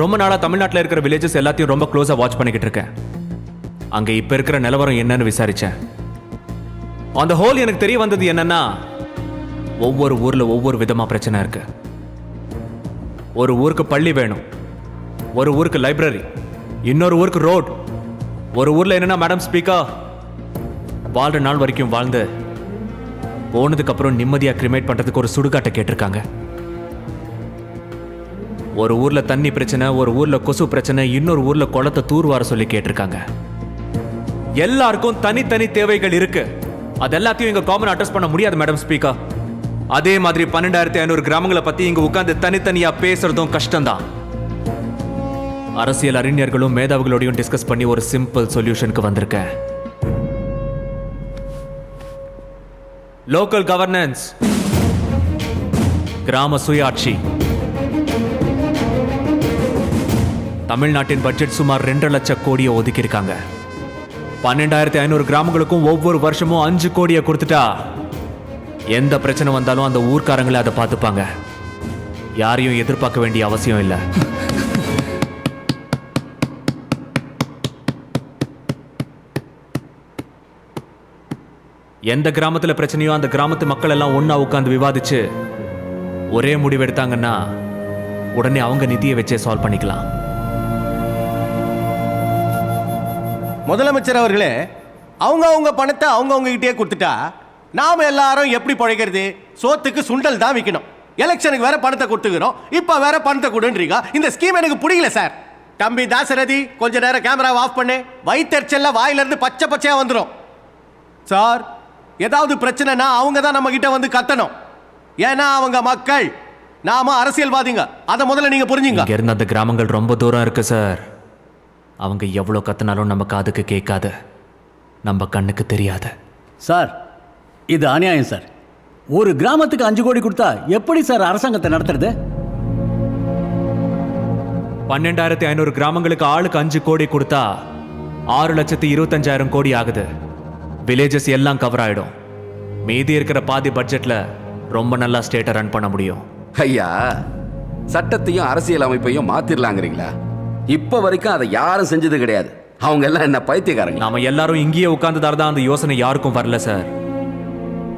ரொம்ப நாளாக தமிழ்நாட்டில் இருக்கிற வில்லேஜஸ் எல்லாத்தையும் ரொம்ப க்ளோஸாக வாட்ச் பண்ணிக்கிட்டு இருக்கேன். அங்கே இப்போ இருக்கிற நிலவரம் என்னன்னு விசாரித்தேன். அந்த ஹோல் எனக்கு தெரிய வந்தது என்னன்னா, ஒவ்வொரு ஊரில் ஒவ்வொரு விதமாக பிரச்சனை இருக்கு. ஒரு ஊருக்கு பள்ளி வேணும், ஒரு ஊருக்கு லைப்ரரி, இன்னொரு ஊருக்கு ரோட், ஒரு ஊரில் என்னன்னா மேடம் ஸ்பீக்கர் வாழ்ற நாள் வரைக்கும் வாழ்ந்து போனதுக்கப்புறம் நிம்மதியாக கிரிமேட் பண்ணுறதுக்கு ஒரு சுடுகாட்டை கேட்டிருக்காங்க. ஒரு ஊர்ல தண்ணி பிரச்சனை, ஒரு ஊர்ல கொசு பிரச்சனை, இன்னொரு ஊர்ல குளத்தை தூர்வார சொல்லி கேட்டிருக்காங்க. எல்லாருக்கும் தனித்தனி தேவைகள் இருக்கு. அது எல்லாத்தையும் இங்க காமன் அட்ரஸ் பண்ண முடியாது மேடம் ஸ்பீக்கர். அதே மாதிரி 12,500 கிராமங்களை பத்தி இங்க உட்கார்ந்து தனித்தனியா பேசுறதும் கஷ்டம்தான். அரசியல் அறிஞர்களும் மேதாவிகளோடையும் டிஸ்கஸ் பண்ணி ஒரு சிம்பிள் சொல்யூஷனுக்கு வந்திருக்கேன். லோக்கல் கவர்னன்ஸ், கிராம சுயாட்சி. தமிழ்நாட்டின் பட்ஜெட் சுமார் 2 லட்சம் கோடியை ஒதுக்கியிருக்காங்க. 12,500 கிராமங்களுக்கும் ஒவ்வொரு வருஷமும் 5 கோடியை கொடுத்துட்டா எந்த பிரச்சனை வந்தாலும் அந்த ஊர்க்காரங்களே அதை பார்த்துப்பாங்க. யாரையும் எதிர்பார்க்க வேண்டிய அவசியம் இல்லை. எந்த கிராமத்துல பிரச்சனையோ அந்த கிராமத்து மக்கள் எல்லாம் ஒன்னா உட்கார்ந்து விவாதிச்சு ஒரே முடிவு எடுத்தாங்கன்னா உடனே அவங்க நிதியை வச்சே சால்வ் பண்ணிக்கலாம். முதலமைச்சர் அவர்களே, அவங்க பணத்தை அவங்க கிட்டே கொடுத்துட்டா நாம எல்லாரும் எப்படி பழைக்கிறது? சோத்துக்கு சுண்டல் தான் விற்கணும். எலெக்ஷனுக்கு வேற பணத்தை கொடுத்துக்கிறோம், இப்ப வேற பணத்தை கொடுன்றீங்க. இந்த ஸ்கீம் எனக்கு பிடிக்கல சார். தம்பி தாசரதி, கொஞ்ச நேரம் கேமராவை ஆஃப் பண்ணு. வயிற்றுச்சல்ல வாயில இருந்து பச்சை பச்சையா வந்துடும் சார். ஏதாவது பிரச்சனைனா அவங்க தான் நம்ம கிட்ட வந்து கத்தணும். ஏன்னா அவங்க மக்கள், நாம அரசியல்வாதிங்க. அதை முதல்ல நீங்க புரிஞ்சுங்க. இங்க இருந்து அந்த கிராமங்கள் ரொம்ப தூரம் இருக்கு சார். அவங்க எவ்வளோ கத்தினாலும் நம்ம காதுக்கு கேட்காது, நம்ம கண்ணுக்கு தெரியாது. சார், இது அநியாயம் சார். ஒரு கிராமத்துக்கு 5 கோடி கொடுத்தா எப்படி சார் அரசாங்கத்தை நடத்துறது? 12,500 கிராமங்களுக்கு ஆளுக்கு 5 கோடி கொடுத்தா 6,25,000 கோடி ஆகுது. வில்லேஜஸ் எல்லாம் கவர் ஆயிடும். மீதி இருக்கிற பாதி பட்ஜெட்ல ரொம்ப நல்லா ஸ்டேட்டை ரன் பண்ண முடியும். ஐயா, சட்டத்தையும் அரசியல் அமைப்பையும் மாத்திரலாங்கிறீங்களா? இப்ப வரைக்கும் அதை யாரும் செஞ்சது கிடையாது. அவங்க எல்லாம் என்ன பைத்தியக்காரங்க? நாம எல்லாரும் இங்கேயே உட்கார்ந்துதால தான் அந்த யோசனை யாருக்கும் வரல சார்.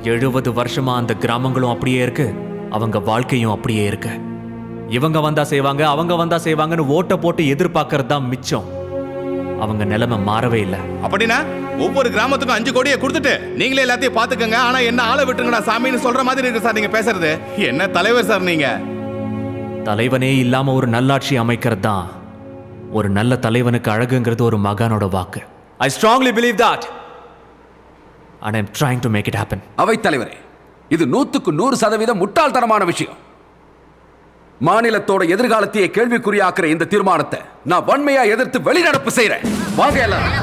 70 வருஷமா அந்த கிராமங்களும் அப்படியே இருக்கு, அவங்க வாழ்க்கையும் அப்படியே இருக்கு. இவங்க வந்தா செய்வாங்க, அவங்க வந்தா செய்வாங்கன்னு ஓட்ட போட்டு எதிர்பார்க்கறது தான் மிச்சம். அவங்க நிலைமை மாறவே இல்லை. அப்படின்னா ஒவ்வொரு கிராமத்துக்கும் 5 கோடியை கொடுத்துட்டு நீங்களே எல்லாத்தையும் பாத்துக்கங்க, ஆனா என்ன ஆளை விட்டுங்கடா சாமின்னு சொல்ற மாதிரி இருக்கு சார் நீங்க பேசுறது. என்ன தலைவர் சார் நீங்க? தலைவனே இல்லாம ஒரு நல்லாட்சி அமைக்கிறது தான் ஒரு நல்ல தலைவனுக்கு அழகுங்கிறது ஒரு மகானோட வாக்கு. I strongly believe that and I'm trying to make it happen. அவை தலைவரே, இது 100க்கு 100% முட்டாள்தனமான விஷயம். மாநிலத்தோட எதிர்காலத்தையே கேள்விக்குறியாக்குற இந்த தீர்மானத்தை நான் வன்மையா எதிர்த்து வெளிநடப்பு செய்றேன். வாங்க எல்லாரும்.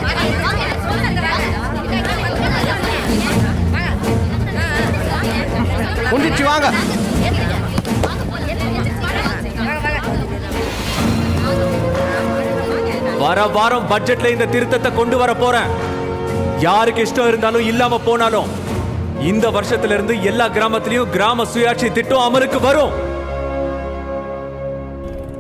முந்திச்சு வாங்க. வர வாரம் பட்ஜெட்ல இந்த திருத்தத்தை கொண்டு வர போறேன். யாருக்கு இஷ்டம் இருந்தாலும் இல்லாம போனாலும் இந்த வருஷத்துல இருந்து எல்லா கிராமத்திலையும் கிராம சுயாட்சி திட்டம் அமலுக்கு வரும்.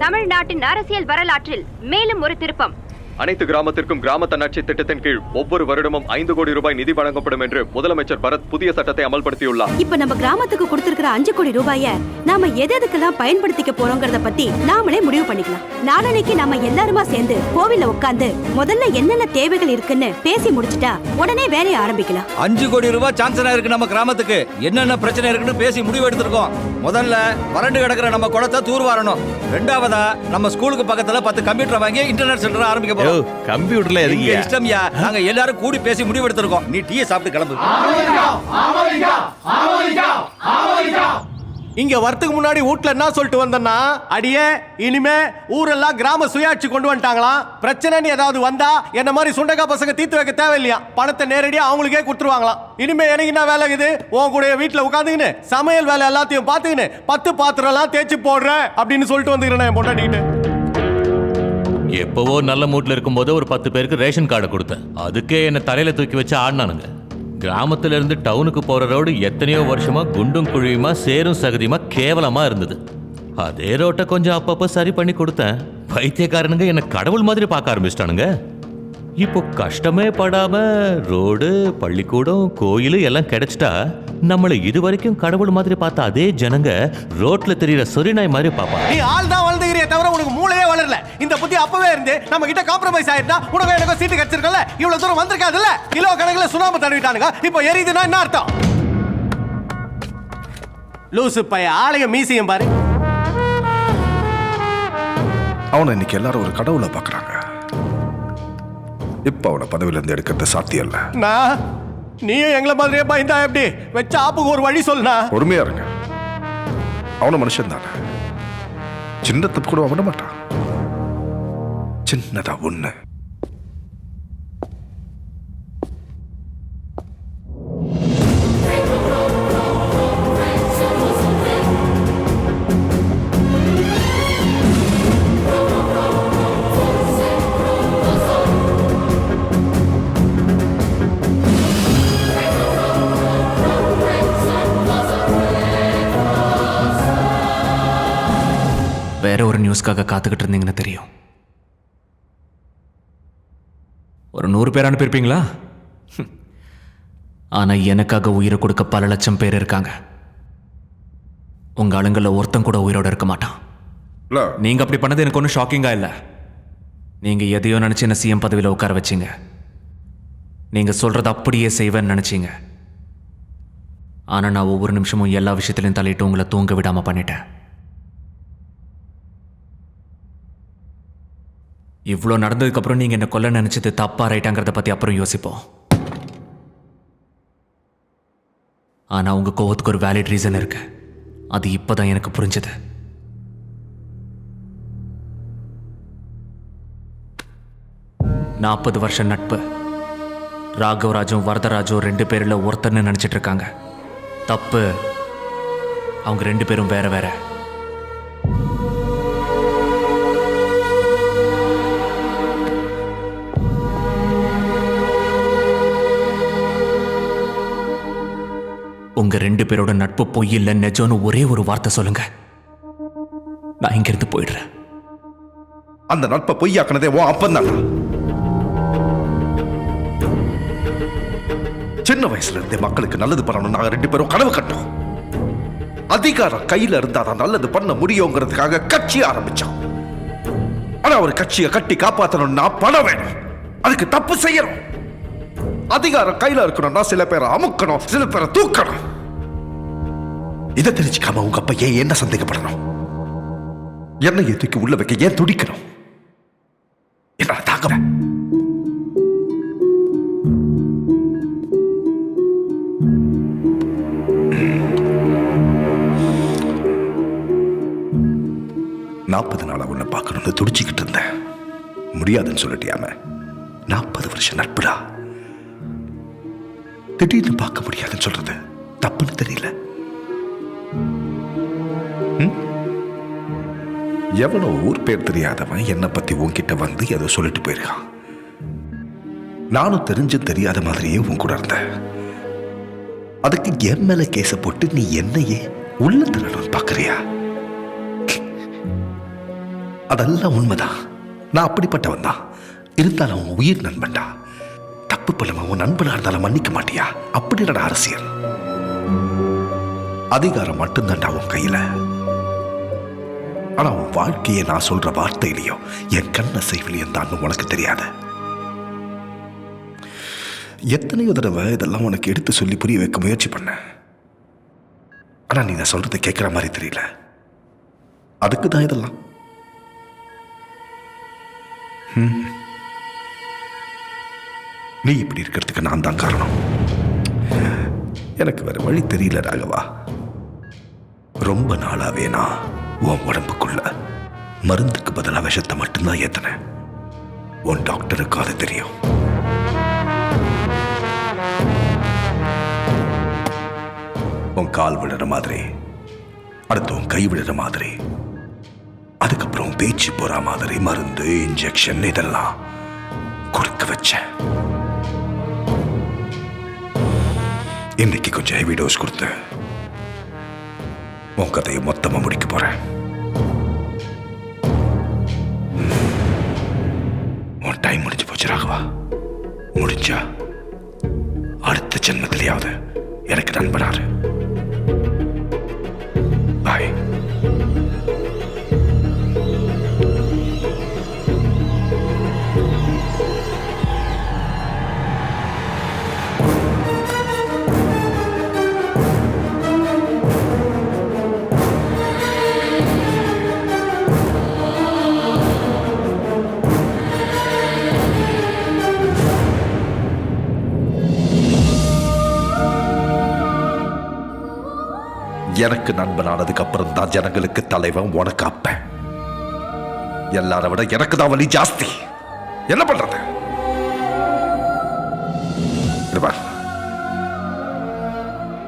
தமிழ்நாட்டின் அரசியல் வரலாற்றில் மேலும் ஒரு திருப்பம். அனைத்து கிராமத்திற்கும் கிராம தன்னாட்சி திட்டத்தின் கீழ் ஒவ்வொரு வருடமும் 5 கோடி ரூபாய் நிதி வழங்கப்படும் என்று முதலமைச்சர் பரத் புதிய சட்டத்தை அமல்படுத்தியுள்ளார். இப்ப நம்ம கிராமத்துக்கு கொடுத்திருக்கிற 5 கோடி ரூபாயை நாம எதுக்கெல்லாம் பயன்படுத்திக்க போறோங்கிறத பத்தி நாமளே முடிவு பண்ணிக்கலாம். நாளைக்கு நாம எல்லாருமா சேர்ந்து கோவில்ல உட்கார்ந்து முதல்ல என்னென்ன தேவைகள் இருக்குன்னு பேசி முடிச்சுட்டா உடனே வேலையை ஆரம்பிக்கலாம். 5 கோடி ரூபாய் சான்சனா இருக்கு. நம்ம கிராமத்துக்கு என்னென்ன பிரச்சனை இருக்குன்னு பேசி முடிவு எடுத்திருக்கோம். முதல்ல வறண்டு கிடக்கிற நம்ம குளத்தை தூர்வாரணும். ரெண்டாவதா நம்ம ஸ்கூலுக்கு பக்கத்துல 10 கம்ப்யூட்டர் வாங்கி இன்டர்நெட் சென்டர் ஆரம்பிக்க போறோம். கம்ப்யூட்டர்ல எதுக்கு இஷ்டம்யா, நாங்க எல்லாரும் கூடி பேசி முடிவு எடுத்திருக்கோம். நீ டீயை சாப்பிட்டு கிளம்பு. இங்க வரதுக்கு முன்னாடி வீட்ல என்ன சொல்லிட்டு வந்தேன்னா, அடியே இனிமே ஊரெல்லாம் கிராம சுயாட்சி கொண்டு வந்துட்டாங்களாம். பிரச்சனைன்னு ஏதாவது வந்தா என்ன மாதிரி சுண்டக்கா பசங்க தீர்த்து வைக்க தேவையில்லையா, பணத்தை நேரடியா அவங்களுக்கே கொடுத்துருவாங்களாம். இனிமே எனக்கு என்ன வேலை இருக்குது? உன் கூட வீட்டுல உட்காந்துக்கின்னு சமையல் வேலை எல்லாத்தையும் பார்த்துக்கின்னு 10 பாத்திரம் எல்லாம் தேய்ச்சி போடுறேன் அப்படின்னு சொல்லிட்டு வந்துக்கிறேன் என் பொண்டாட்டிக்கிட்டு. எப்பவோ நல்ல மூட்ல இருக்கும்போது ஒரு 10 பேருக்கு ரேஷன் கார்டு கொடுத்தேன். அதுக்கே என்ன தலையில தூக்கி வச்சு ஆடினானுங்க. கிராமத்துல இருந்து டவுனுக்கு போற ரோடு எத்தனையோ வருஷமா குண்டும் குழியுமா சேரும் சகதியுமா கேவலமா இருந்தது. அதே ரோட்டை கொஞ்சம் அப்பப்போ சரி பண்ணி கொடுத்தேன். பைத்தியக்காரனுங்க என்ன கடவுள் மாதிரி பார்க்க ஆரம்பிச்சிட்டானுங்க. இப்போ கஷ்டமே படாம ரோடு, பள்ளிக்கூடம், கோயில் எல்லாம் கிடைச்சிட்டா நம்மளை இது வரைக்கும் கடவுள் மாதிரி பார்த்த அதே ஜனங்க ரோட்ல தெரியற சொரிநாய் மாதிரி பாப்பாங்க. நீ ஆள் தான் வளர்ந்துக்கிறியே தவிர உனக்கு மூளையே வளரல. இந்த புத்தி அப்பவே இருந்து நம்ம கிட்ட காம்ப்ரமைஸ் ஆயிருந்தா உனக்கு எனக்கு சீட்டு கிடைச்சிருக்கல. இவ்வளவு தூரம் வந்திருக்காதுல்ல. கிலோ கணக்குல சுனாமி தடவிட்டானுங்க. இப்போ எரியுதுன்னா என்ன அர்த்தம்? லூசு பைய ஆளைய மீசியம் பாரு. அவனை இன்னைக்கு எல்லாரும் ஒரு கடவுளை பார்க்கறாங்க. இப்ப அவனை பதவியில இருந்து எடுக்கிறது சாத்தியம் இல்ல. நான் நீயும் எங்களை மாதிரியே பயந்தா எப்படி? வச்ச ஆப்புக்கு ஒரு வழி சொல்லுனா. பொறுமையா இருங்க. அவன மனுஷன் தானே. சின்ன தப்பு கூட அவன மாட்டான். சின்னதா ஒண்ணு. வேற ஒரு நியூஸ்க்காக காத்துக்கிட்டு இருந்தீங்கன்னு தெரியும். ஒரு 100 பேர் அனுப்பியிருப்பீங்களா? ஆனா எனக்காக உயிரை கொடுக்க பல லட்சம் பேர் இருக்காங்க. உங்க ஆளுங்கள ஒருத்தன் கூட உயிரோட இருக்க மாட்டான். நீங்க அப்படி பண்ணது எனக்கு ஒன்றும் ஷாக்கிங்கா இல்லை. நீங்க எதையோ நினைச்சு என்ன சிஎம் பதவியில் உட்கார வச்சீங்க. நீங்க சொல்றத அப்படியே செய்வேன்னு நினைச்சீங்க. ஆனா நான் ஒவ்வொரு நிமிஷமும் எல்லா விஷயத்திலையும் தலையிட்டு உங்களை தூங்க விடாம பண்ணிட்டேன். இவ்வளோ நடந்ததுக்கப்புறம் நீங்கள் என்ன கொல்ல நினச்சது தப்பா ரைட்டாங்கிறத பற்றி அப்புறம் யோசிப்போம். ஆனால் உங்கள் கோவத்துக்கு ஒரு வேலிட் ரீசன் இருக்கு. அது இப்போதான் எனக்கு புரிஞ்சது. நாற்பது வருஷம் நட்பு. ராகவராஜும் வரதராஜும் 2 பேரில் ஒருத்தர்னு நினச்சிட்டு இருக்காங்க. தப்பு. அவங்க 2 பேரும் வேற வேற. உங்க 2 பேரோட நட்பு பொய் இல்ல நெஜம்னு ஒரே ஒரு வார்த்தை சொல்லுங்க. நான் இங்கிருந்து போயிடுறேன். அந்த நட்பை பொய்யாக்குனதே உன் அப்பந்தான். சின்ன வயசுல இருந்தே மக்களுக்கு நல்லது பண்ணணும் நாங்க 2 பேரும் கனவு கட்டோம். அதிகாரம் கையில இருந்தாதான் நல்லது பண்ண முடியுங்கிறதுக்காக கட்சி ஆரம்பிச்சோம். ஆனா ஒரு கட்சியை கட்டி காப்பாற்றணும்னா பணம் வேணும். அதுக்கு தப்பு செய்யணும். அதிகாரம் கையில இருக்கணும்னா சில பேரை அமுக்கணும், சில பேரை தூக்கணும். இதை தெரிஞ்சுக்காம உங்க அப்பா ஏன் என்ன சந்தேகப்படணும்? என்னை தூக்கி உள்ள வைக்க ஏன் துடிக்கணும்? என்ன தாங்கல. நாற்பது நாளா உன்னை பார்க்கணும்னு துடிச்சுக்கிட்டு இருந்தேன். முடியாதுன்னு சொல்லிட்டியாம. 40 வருஷம் நட்புடா. திடீர்னு பார்க்க முடியாதுன்னு சொல்றது தப்புன்னு தெரியல. எவனோ ஊர் பேர் தெரியாதவன் என்னை பத்தி உன்கிட்ட வந்து ஏதோ சொல்லிட்டு போயிருக்கான். நானும் தெரிஞ்சு தெரியாத மாதிரியே உன் கூட இருந்தேன். அதுக்கு என் மேல கேச போட்டு நீ என்னையே உள்ள தரணும்னு பாக்குறியா? அதெல்லாம் உண்மைதான். நான் அப்படிப்பட்டவன் தான். இருந்தாலும் அவன் உயிர் நண்பன்டா. தப்பு பண்ண உன் நண்பனா இருந்தாலும் மன்னிக்க மாட்டியா? அப்படின்ற அரசியல். அதிகாரம் மட்டும்தான்டா உன் கையில. ஆனா உன் வாழ்க்கையை நான் சொல்ற வார்த்தையிலையும் என் கண்ண செய்விலையும் தான் உனக்கு தெரியாது. எத்தனையோ தடவை இதெல்லாம் உனக்கு எடுத்து சொல்லி புரிய வைக்க முயற்சி பண்ண. ஆனா நீ நான் சொல்றதை கேட்கிற மாதிரி தெரியல. அதுக்கு தான் இதெல்லாம். நீ இப்படி இருக்கிறதுக்கு நான் தான் காரணம். எனக்கு வேற வழி தெரியல ராகவா. ரொம்ப நாளாவே நான் உன் உடம்புக்குள்ள மருந்துக்கு பதிலாக விஷத்தை மட்டும்தான் ஏத்தனேன். உன் டாக்டருக்கு அது தெரியும். உன் கால் விடுற மாதிரி, அடுத்து உன் கை விடுற மாதிரி, அதுக்கப்புறம் பேச்சு போற மாதிரி மருந்து, இன்ஜெக்ஷன் இதெல்லாம் கொடுக்க வச்சேன். இன்னைக்கு கொஞ்சம் ஹெவி டோஸ் கொடுத்து உன் கதையை மொத்தமா முடிக்க போறேன். முடிஞ்சா அடுத்த ஜென்மத்திலேயாவது எனக்கு நண்பனாரு. பாய். எனக்கு நண்பனானதுக்கு அப்புறம் தான் ஜனங்களுக்கு தலைவன், உனக்கு அப்பன். எல்லாரை விட எனக்கு தான் வலி ஜாஸ்தி. என்ன பண்றது?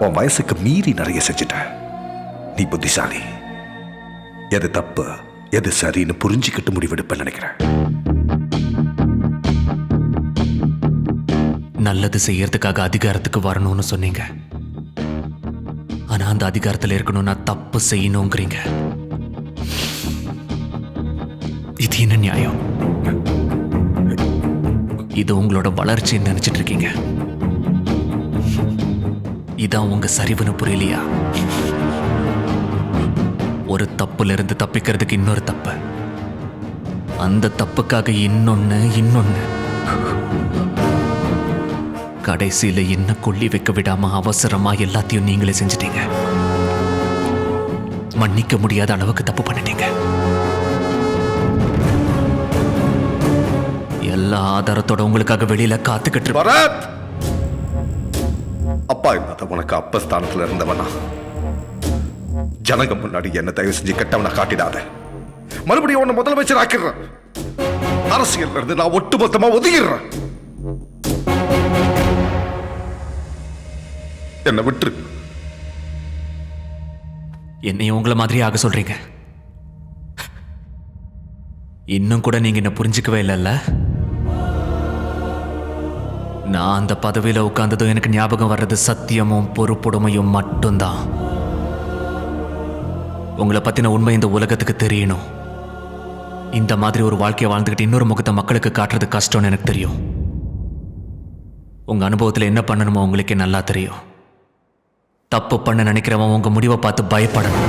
உன் வயசுக்கு மீறி நிறைய செஞ்சுட்ட. நீ புத்திசாலி. எது தப்பு எது சரின்னு புரிஞ்சுக்கிட்டு முடிவெடுப்ப நினைக்கிறேன். நல்லது செய்யறதுக்காக அதிகாரத்துக்கு வரணும்னு சொன்னீங்க. ஆனா அந்த அதிகாரத்தில் இருக்கணும்னா தப்பு செய்யணுங்கிறீங்க. இது என்ன நியாயம்? இது உங்களோட வளர்ச்சின்னு நினைச்சிட்டு இருக்கீங்க. இதான் உங்க சரிவுன்னு புரியலையா? ஒரு தப்புல இருந்து தப்பிக்கிறதுக்கு இன்னொரு தப்பு, அந்த தப்புக்காக இன்னொன்னு கடைசியில என்ன கொல்லி வைக்க விடாம அவசரமா எல்லாத்தையும் நீங்களே செஞ்சிட்டீங்க. மன்னிக்க முடியாத அளவுக்கு தப்பு பண்ணிட்டீங்க. எல்லா ஆதாரத்தோட உங்களுக்காக வெளியில காத்துக்கிட்டு பரத், அப்பா இல்லாத உனக்கு அப்ப ஸ்தானத்துல இருந்தவனா ஜனங்க முன்னாடி என்ன தயவு செஞ்சு கெட்டவனை காட்டிடாத. மறுபடியும் உன்னை முதலமைச்சர் ஆக்கிடுறேன். அரசியல் இருந்து நான் ஒட்டுமொத்தமா ஒதுங்கிடுறேன். என்ன விட்டு என்னையும் உங்களை மாதிரி ஆக சொல்றீங்க. இன்னும் கூட நீங்க என்ன புரிஞ்சுக்கவே இல்லைல்ல? நான் அந்த பதவியில உட்கார்ந்ததும் எனக்கு ஞாபகம் வர்றது சத்தியமும் பொறுப்புடைமையும் மட்டும்தான். உங்களை பத்தின உண்மை இந்த உலகத்துக்கு தெரியணும். இந்த மாதிரி ஒரு வாழ்க்கையை வாழ்ந்துக்கிட்டு இன்னொரு முகத்தை மக்களுக்கு காட்டுறது கஷ்டம்னு எனக்கு தெரியும். உங்க அனுபவத்தில் என்ன பண்ணணுமோ உங்களுக்கே நல்லா தெரியும். தப்பு பண்ண நினைக்கிறவன் உங்க முடிவை பார்த்து பயப்படணும்.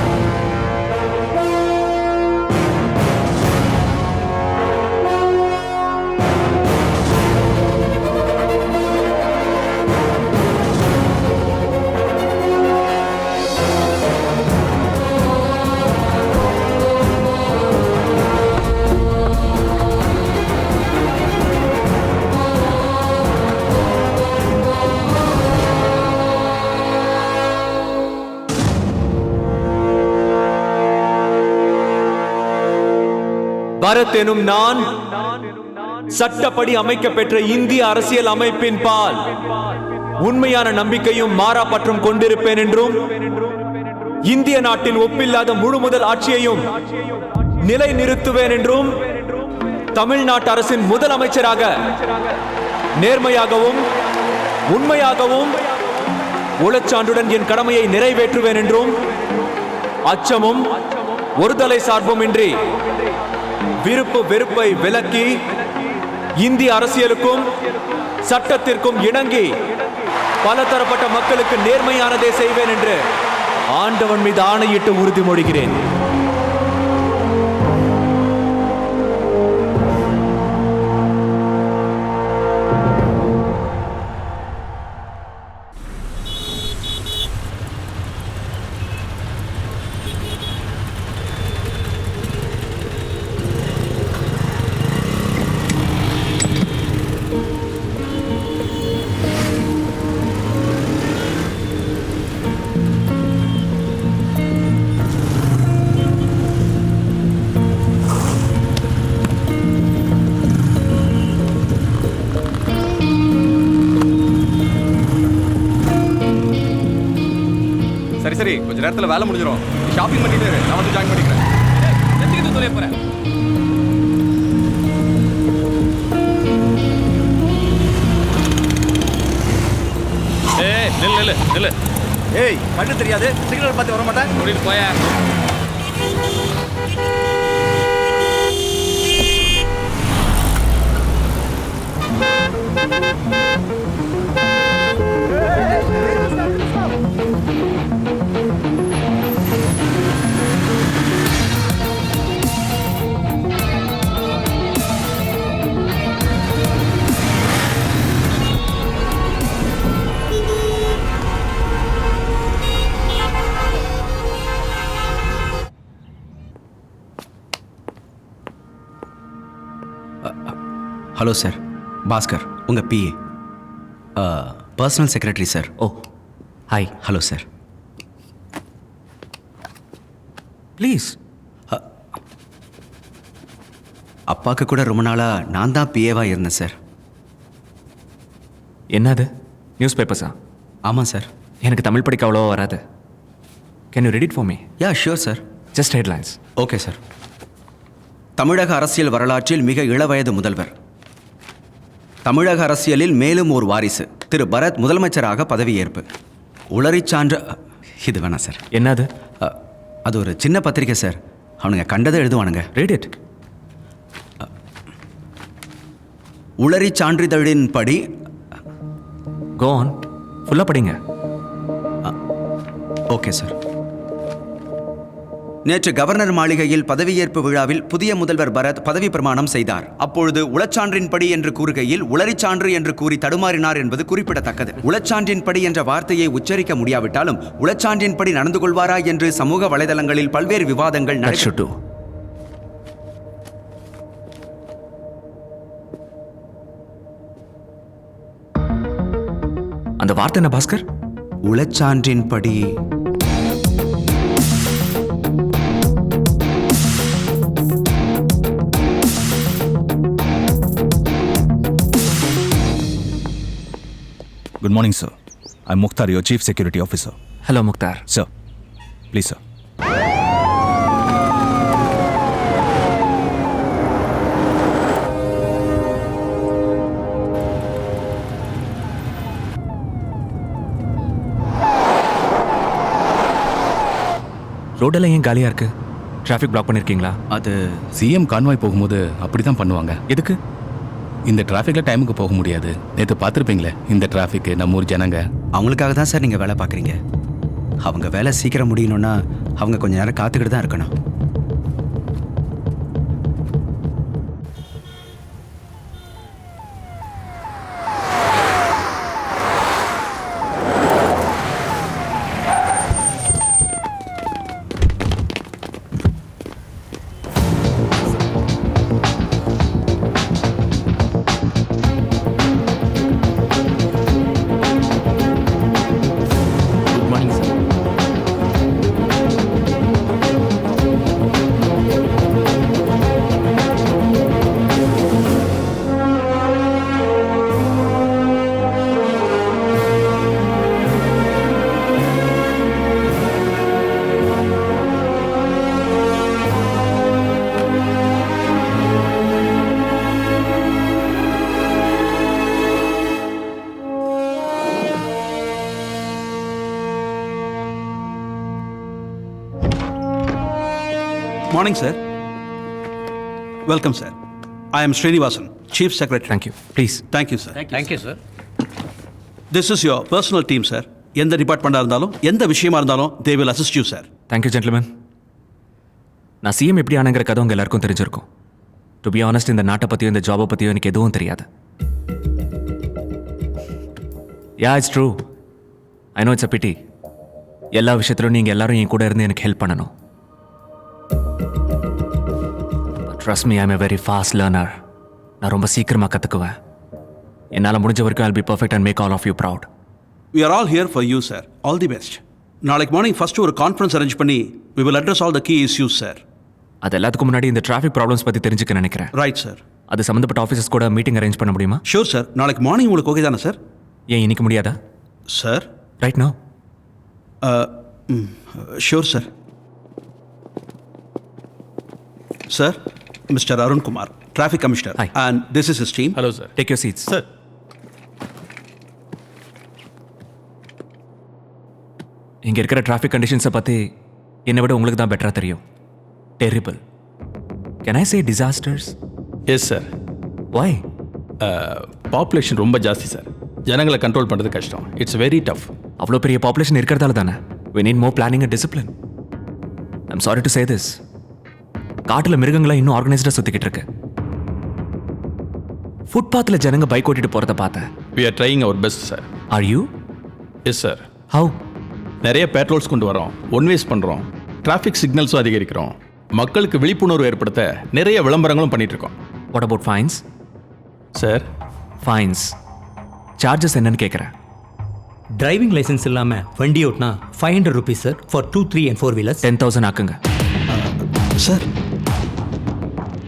பரத் எனும் நான் சட்டப்படி அமைக்கப்பெற்ற இந்திய அரசியல் அமைப்பின் பால் உண்மையான நம்பிக்கையும் மாறா பற்றும் கொண்டிருப்பேன் என்றும், இந்திய நாட்டின் ஒப்பில்லாத முழு முதல் ஆட்சியையும் நிலை நிறுத்துவேன் என்றும், தமிழ்நாட்டு அரசின் முதலமைச்சராக நேர்மையாகவும் உண்மையாகவும் உளச்சான்றுடன் என் கடமையை நிறைவேற்றுவேன் என்றும், அச்சமும் ஒருதலை சார்பும் இன்றி விருப்பு வெறுப்பை விலக்கி இந்திய அரசியலுக்கும் சட்டத்திற்கும் இணங்கி பலதரப்பட்ட மக்களுக்கு நேர்மையானதை செய்வேன் என்று ஆண்டவன் மீது ஆணையிட்டு உறுதிமொழிகிறேன். சரி, கொஞ்ச நேரத்துல வேலை முடிஞ்சிடும். ஷாப்பிங் பண்ணிட்டு நான் வந்து ஜாயின் பண்ணிக்கிறேன். எதுக்கு தொலைய போறேன்? நில்லு. ஏய், கண்ணு தெரியாது, சிக்னல் பார்த்து வர மாட்டேன். கூட்டிட்டு போய. ஹலோ சார், பாஸ்கர் உங்கள் PA, personal secretary sir. Oh hi. Hello sir. Please. அப்பாவுக்கு கூட ரொம்ப நாளாக நான் தான் பிஏவாக இருந்தேன் சார். என்னது நியூஸ் பேப்பர்ஸா? ஆமாம் சார். எனக்கு தமிழ் படிக்க அவ்வளோவா வராது. Can you read it for me? Yeah sure sir. Just headlines. Okay sir. தமிழக அரசியல் வரலாற்றில் மிக இளவயது முதல்வர். தமிழக அரசியலில் மேலும் ஒரு வாரிசு திரு பரத் முதலமைச்சராக பதவியேற்பு. உளறிச் சான்ற இது வேணாம் சார். என்னது? அது ஒரு சின்ன பத்திரிக்கை சார். அவனுங்க கண்டதை எழுதுவானுங்க. Read it. உளறிச் சான்றிதழின் படி. கோ ஆன், ஃபுல்லாக படிங்க. Okay sir. நேற்று கவர்னர் மாளிகையில் பதவியேற்பு விழாவில் புதிய முதல்வர் பரத் பதவி பிரமாணம் செய்தார். அப்பொழுது உளச்சான்றின்படி என்று கூறுகையில் உளறிச்சான்று என்று கூறி தடுமாறினார் என்பது குறிப்பிடத்தக்கது. உளச்சான்றின்படி என்ற வார்த்தையை உச்சரிக்க முடியாவிட்டாலும் உளச்சான்றின்படி நடந்து கொள்வாரா என்று சமூக வலைதளங்களில் பல்வேறு விவாதங்கள் நடைபெற்று. அந்த வார்த்தை என்ன Bhaskar? உளச்சான்றின்படி. Good morning, sir. I'm Mukhtar, your Chief Security Officer. Hello, Mukhtar. Sir, please, sir. ரோடெல்லாம் ஏன் காலியாக இருக்கு? டிராஃபிக் பிளாக் பண்ணியிருக்கீங்களா? அது சிஎம் கான்வாய் போகும்போது அப்படி தான் பண்ணுவாங்க. எதுக்கு? இந்த டிராஃபிக்கில் டைமுக்கு போக முடியாது. நேற்று பார்த்துருப்பீங்களே இந்த டிராஃபிக்கு நம்ம ஊர் ஜனங்க. அவங்களுக்காக தான் சார் நீங்கள் வேலை பார்க்குறீங்க. அவங்க வேலை சீக்கிரம் முடியணும்னா அவங்க கொஞ்சம் நேரம் காத்துக்கிட்டு தான் இருக்கணும். Morning, sir. Welcome, sir. I am Srinivasan, Chief Secretary. Thank you. Please. Thank you, sir. Thank you, sir. This is your personal team, sir. எந்த டிபார்ட்மெண்ட்டாக இருந்தாலும் எந்த விஷயமா இருந்தாலும் they will assist you, sir. Thank you, gentlemen. நான் CM எப்படி ஆனங்கிற கதை உங்கள் எல்லாருக்கும் தெரிஞ்சிருக்கும். டு பி ஆனஸ்ட், இந்த நாட்டை பற்றியோ இந்த ஜாபை பற்றியோ எனக்கு எதுவும் தெரியாது. Yeah, it's true. I know it's a pity. எல்லா விஷயத்திலும் நீங்கள் எல்லாரும் என் கூட இருந்து எனக்கு ஹெல்ப் பண்ணணும். Trust me, I'm a very fast learner. நான் ரொம்ப சீக்கிரமாக கற்றுக்குவேன். என்னால் முடிஞ்ச வரைக்கும் I'll be perfect and make all of you proud. We are all here for you, sir. All the best. நாளைக்கு மார்னிங் ஃபர்ஸ்ட் ஒரு கான்ஃபரன்ஸ் அரேஞ்ச் பண்ணி we will address all the key issues, sir. அது எல்லாத்துக்கும் முன்னாடி இந்த traffic problems பற்றி தெரிஞ்சுக்க நினைக்கிறேன். Right, sir. அது சம்மந்தப்பட்ட ஆஃபீஸர்ஸ் கூட மீட்டிங் அரேஞ்ச் பண்ண முடியுமா? Sure, sir. நாளைக்கு மார்னிங் உங்களுக்கு ஓகே தானே, சார்? ஏன் இன்னைக்கு முடியாதா? Sir, right no. Sure, sir. Sir, Mr. Arun Kumar, Traffic Commissioner. Hi. And this is his team. Hello, sir. Take your seats. Sir. இங்கே இருக்கிற டிராஃபிக் கண்டிஷன்ஸை பற்றி என்னை விட உங்களுக்கு தான் பெட்டராக தெரியும். Terrible. Can I say disasters? Yes sir. Why? Population ரொம்ப ஜாஸ்தி சார். ஜனங்களை கண்ட்ரோல் பண்ணுறது கஷ்டம். It's very tough. அவ்வளோ பெரிய பாப்புலேஷன் இருக்கிறதால தானே we need more planning and discipline. I'm sorry to say this. காட்டில் மிருகங்களை இன்னும் ஆர்கனைஸ்டாக சுற்றிக்கிட்டு இருக்கு. ஃபுட்பாத்தில் ஜனங்க பைக் ஓட்டிட்டு போகிறத பார்த்தேன். we are trying our best sir. Are you? Yes sir. How? நிறைய பேட்ரோல்ஸ் கொண்டு வரோம், ஒன்வேஸ் பண்ணுறோம், டிராஃபிக் சிக்னல்ஸும் அதிகரிக்கிறோம், மக்களுக்கு விழிப்புணர்வு ஏற்படுத்த நிறைய விளம்பரங்களும் பண்ணிட்டு இருக்கோம். What about fines? Sir fines charges என்னன்னு கேட்குறேன். டிரைவிங் லைசன்ஸ் இல்லாமல் வண்டி ஓட்டினா 500 rupees sir for 2, 3 and 4 wheelers. 10,000 ஆக்குங்க. Sir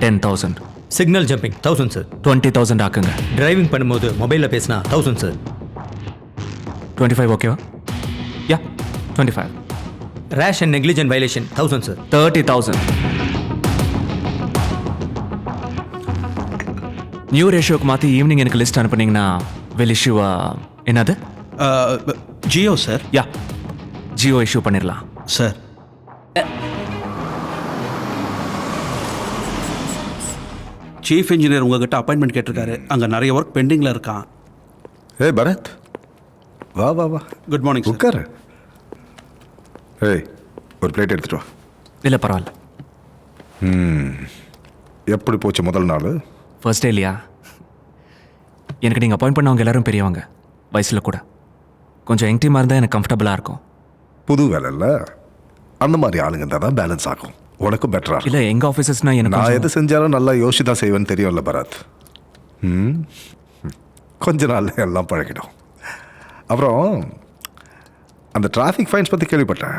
10,000. Signal jumping 1000 sir. 20,000 ஆக்குங்க. Driving பண்ணும்போது மொபைலில் பேசினா 1000 சார். 25 ஓகேவா? யா 25. ரேஷ் and negligent violation 1000 sir. 30,000. New ரேஷியோக்கு மாற்றி ஈவினிங் எனக்கு லிஸ்ட் அனுப்புனீங்கன்னா வில் இஷ்யூ என்னது? ஜியோ சார். யா ஜியோ இஷ்யூ பண்ணிடலாம் சார். சீஃப் இன்ஜினியர் உங்ககிட்ட அப்பாயின்மெண்ட் கேட்டிருக்காரு. அங்கே நிறைய ஒர்க் பெண்டிங்கில் இருக்கான். ஏய் பரத், வா வா வா. Good morning sir. உட்காரு. ஏய் ஒரு பிளேட் எடுத்துட்டு வா. இல்லை பரவாயில்ல. எப்படி போச்சு முதல் நாள்? ஃபர்ஸ்ட் டே இல்லையா? எனக்கு நீங்கள் அப்பாயிண்ட் பண்ணவங்க எல்லாரும் பெரியவங்க, வயசில் கூட. கொஞ்சம் யங் டீமாக இருந்தால் எனக்கு கம்ஃபர்டபுளாக இருக்கும். புது வேலை இல்லை, அந்த மாதிரி ஆளுங்க இருந்தால் தான் பேலன்ஸ் ஆகும். உனக்கும் பெட்டரா இல்லை எங்கள் ஆஃபீஸஸ்னால் எனக்கு நான் எது செஞ்சாலும் நல்லா யோசிச்சு தான் செய்வேன்னு தெரியும்ல பரத். கொஞ்ச நாள் எல்லாம் பழகிடும். அப்புறம் அந்த டிராஃபிக் ஃபைன்ஸ் பற்றி கேள்விப்பட்டேன்.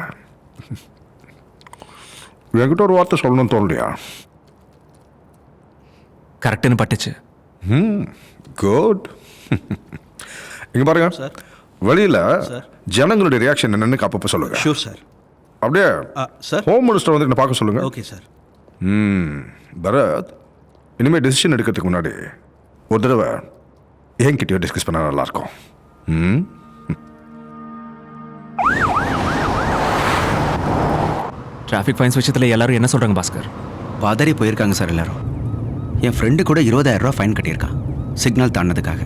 என்கிட்ட ஒரு வார்த்தை சொல்லணும்னு தோணலையா? கரெக்டுன்னு பட்டுச்சு. குட். இங்கே பாருங்க சார், வெளியில் ஜனங்களுடைய ரியாக்ஷன் என்னன்னு அப்பப்போ சொல்லுங்க. Sure sir. அப்படியே சார் ஹோம் மினிஸ்டர் வந்து என்ன பார்க்க சொல்லுங்க. Okay sir. பரத், இனிமேல் டெசிஷன் எடுக்கிறதுக்கு முன்னாடி ஒரு தடவை என்கிட்டயோ டிஸ்கஸ் பண்ணால் நல்லாயிருக்கும். டிராஃபிக் ஃபைன்ஸ் விஷயத்தில் எல்லாரும் என்ன சொல்கிறாங்க பாஸ்கர்? பதறி போயிருக்காங்க சார் எல்லாரும். என் ஃப்ரெண்டு கூட 20,000 ரூபா ஃபைன் கட்டியிருக்கான் சிக்னல் தாண்டதுக்காக.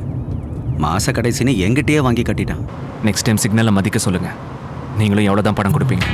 மாத கடைசின்னு எங்கிட்டயே வாங்கி கட்டிட்டான். நெக்ஸ்ட் டைம் சிக்னலை மதிக்க சொல்லுங்கள். நீங்களும் எவ்வளோ தான் பணம் கொடுப்பீங்க?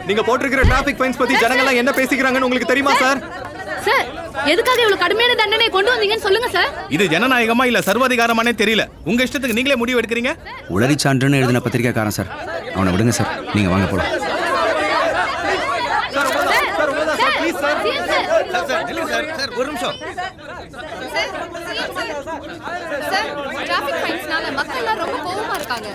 நீங்க போட்டிருக்கிற டிராஃபிக் ஃபைன்ஸ் பத்தி ஜனங்கள்லாம் என்ன பேசிக்கிறாங்கன்னு உங்களுக்கு தெரியுமா சார்? சார் எதுக்காக இவ்வளவு கடுமையான தண்டனை கொண்டு வந்தீங்கன்னு சொல்லுங்க சார். இது ஜனநாயகமா இல்ல சர்வாதிகாரமானே தெரியல. உங்க இஷ்டத்துக்கு நீங்களே முடிவு எடுக்கிறீங்க. உளறி சான்றுன்னு எழுதின பத்திரிக்கைக்காரன் சார். அவனை விடுங்க சார். நீங்க வாங்க போலாம். ஒரு நிமிஷம். டிராஃபிக் ஃபைன்ஸ்னால மக்கள் ரொம்ப கோவமா இருக்காங்க.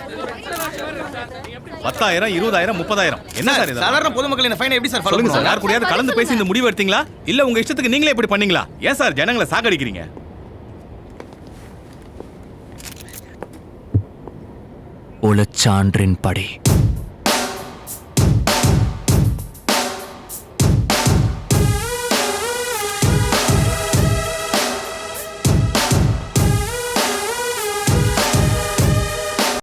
10,000, 20,000, 30,000 என்ன சார் இது? சாதாரண பொதுமக்கள் இந்த ஃபைனை எப்படி சார் ஃபாலோ சொல்லுங்க சார், பண்ணுவாங்க? யார் கூடயாவது கலந்து பேசி இந்த முடிவு எடுத்தீங்களா இல்ல உங்க இஷ்டத்துக்கு நீங்களே இப்படி பண்ணீங்களா? ஏன் சார் ஜனங்களை சாகடிக்கிறீங்க? உளச்சான்றின் படி